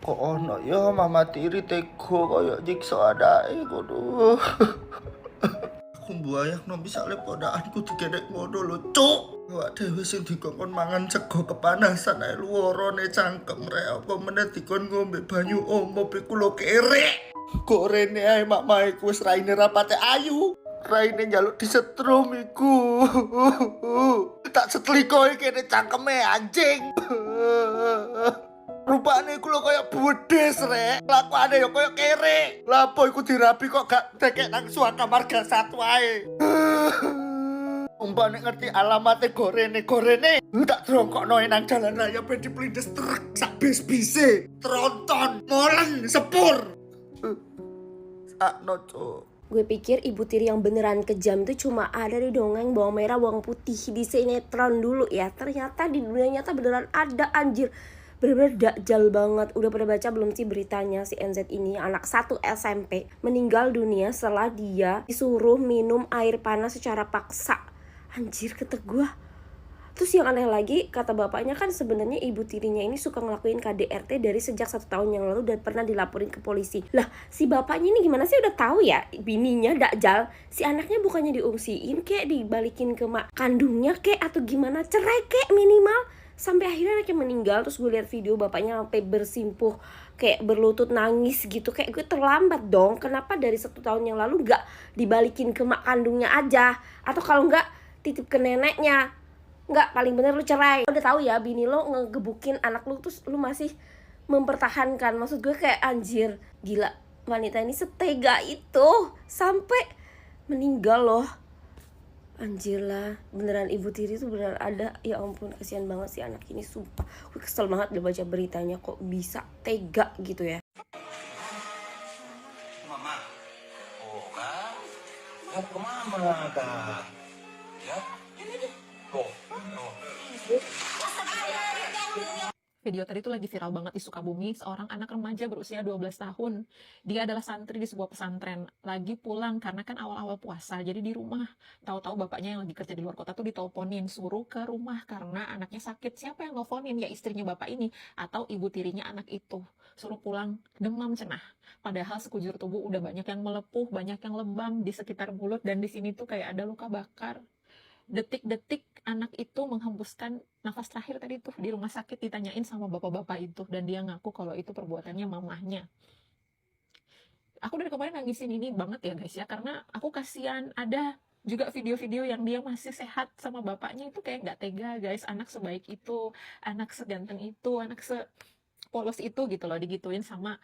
Kok ono ya mama tiri tega kaya nyiksa anake ngono. Aku mbayangno misale ponakanku digenek ngono lho, Cuk. Awak dhewe sing dikongkon mangan sego kepanasan ae luwarane cangkem rek apa meneh dikon ngombe banyu ombo iku lho kere. Kok rene ae mamae ku wis raine rapate ayu. Raine njaluk disetrum iku. Tak setlikoe kene cangkeme anjing. Rupane iku lho kaya budes rek. Lakuane ya kaya kere. Lapo iku dirapi kok gak dekek nang Suaka Marga 1 wae. Umpane ngerti alamate gorene. Tak drongkokno nang jalan raya ben diplindes truk sak bis-bise. Tronton, molen, sepur. Sakno, Cuk. Gue pikir ibu tiri yang beneran kejam itu cuma ada di dongeng bawang merah bawang putih di sinetron dulu ya. Ternyata di dunia nyata beneran ada, anjir. Bener-bener dakjal banget. Udah pada baca belum sih beritanya si NZ ini, anak 1 SMP meninggal dunia setelah dia disuruh minum air panas secara paksa. Anjir, kata gue. Terus yang aneh lagi, kata bapaknya kan sebenarnya ibu tirinya ini suka ngelakuin KDRT dari sejak 1 tahun yang lalu dan pernah dilaporin ke polisi. Lah, si bapaknya ini gimana sih udah tahu ya bininya dakjal, si anaknya bukannya diungsiin kek, dibalikin ke mak kandungnya kek, atau gimana, cerai kek minimal. Sampai akhirnya anaknya meninggal. Terus gue lihat video bapaknya sampai bersimpuh kayak berlutut nangis gitu. Kayak gue terlambat dong, kenapa dari 1 tahun yang lalu gak dibalikin ke mak kandungnya aja, atau kalau gak titip ke neneknya. Enggak, paling bener lu cerai. Udah tahu ya bini lo ngegebukin anak lu, terus lu masih mempertahankan. Maksud gue kayak anjir, gila, wanita ini setega itu sampai meninggal loh. Anjir lah, beneran ibu tiri tuh beneran ada. Ya ampun, kasihan banget sih anak ini, sumpah. Gue kesel banget udah baca beritanya, kok bisa tega gitu ya. Mama, oh kan, lihat ke mama kan, ya, ini deh, tuh. Video tadi tuh lagi viral banget di Sukabumi, seorang anak remaja berusia 12 tahun. Dia adalah santri di sebuah pesantren, lagi pulang karena kan awal-awal puasa, jadi di rumah. Tahu-tahu bapaknya yang lagi kerja di luar kota tuh diteleponin, suruh ke rumah karena anaknya sakit. Siapa yang nelfonin? Ya istrinya bapak ini, atau ibu tirinya anak itu. Suruh pulang, demam cenah. Padahal sekujur tubuh udah banyak yang melepuh, banyak yang lebam di sekitar mulut, dan di sini tuh kayak ada luka bakar. Detik-detik anak itu menghembuskan nafas terakhir tadi tuh di rumah sakit, ditanyain sama bapak-bapak itu, dan dia ngaku kalau itu perbuatannya mamahnya. Aku dari kemarin nangisin ini banget ya guys ya, karena aku kasihan. Ada juga video-video yang dia masih sehat sama bapaknya, itu kayak nggak tega guys. Anak sebaik itu, anak seganteng itu, anak sepolos itu gitu loh, digituin sama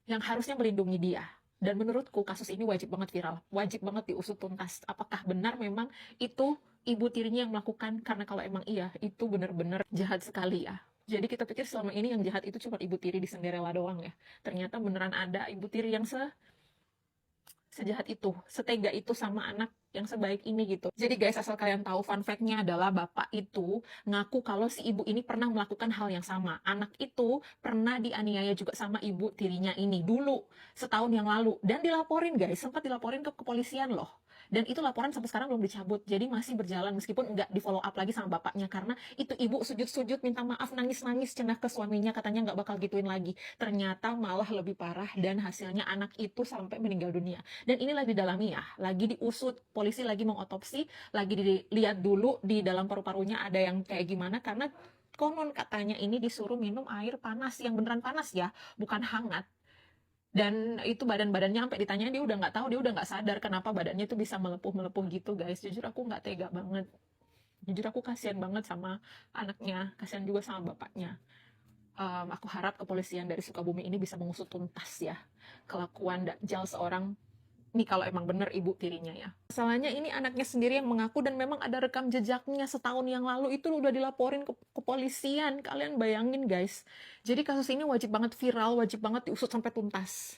yang harusnya melindungi dia. Dan menurutku kasus ini wajib banget viral, wajib banget diusut tuntas. Apakah benar memang itu ibu tirinya yang melakukan? Karena kalau emang iya, itu benar-benar jahat sekali ya. Jadi kita pikir selama ini yang jahat itu cuma ibu tiri di Cinderella doang ya. Ternyata beneran ada ibu tiri yang sejahat itu, setega itu sama anak yang sebaik ini gitu. Jadi guys, asal kalian tahu, fun fact-nya adalah bapak itu ngaku kalau si ibu ini pernah melakukan hal yang sama. Anak itu pernah dianiaya juga sama ibu tirinya ini dulu, setahun yang lalu. Dan dilaporin guys, sempat dilaporin ke kepolisian loh. Dan itu laporan sampai sekarang belum dicabut, jadi masih berjalan meskipun nggak di follow up lagi sama bapaknya. Karena itu ibu sujud-sujud minta maaf, nangis-nangis cenah ke suaminya, katanya nggak bakal gituin lagi. Ternyata malah lebih parah, dan hasilnya anak itu sampai meninggal dunia. Dan ini lagi didalami ya, lagi diusut, polisi lagi mengotopsi, lagi dilihat dulu di dalam paru-parunya ada yang kayak gimana, karena konon katanya ini disuruh minum air panas, yang beneran panas ya, bukan hangat. Dan itu badan-badannya sampai ditanya, dia udah nggak tahu, dia udah nggak sadar kenapa badannya tuh bisa melepuh-melepuh gitu guys. Jujur aku nggak tega banget, jujur aku kasihan banget sama anaknya, kasihan juga sama bapaknya. Aku harap kepolisian dari Sukabumi ini bisa mengusut tuntas ya kelakuan dakjal seorang ini, kalau emang bener ibu tirinya ya. Masalahnya ini anaknya sendiri yang mengaku, dan memang ada rekam jejaknya setahun yang lalu itu udah dilaporin ke kepolisian. Kalian bayangin guys. Jadi kasus ini wajib banget viral, wajib banget diusut sampai tuntas.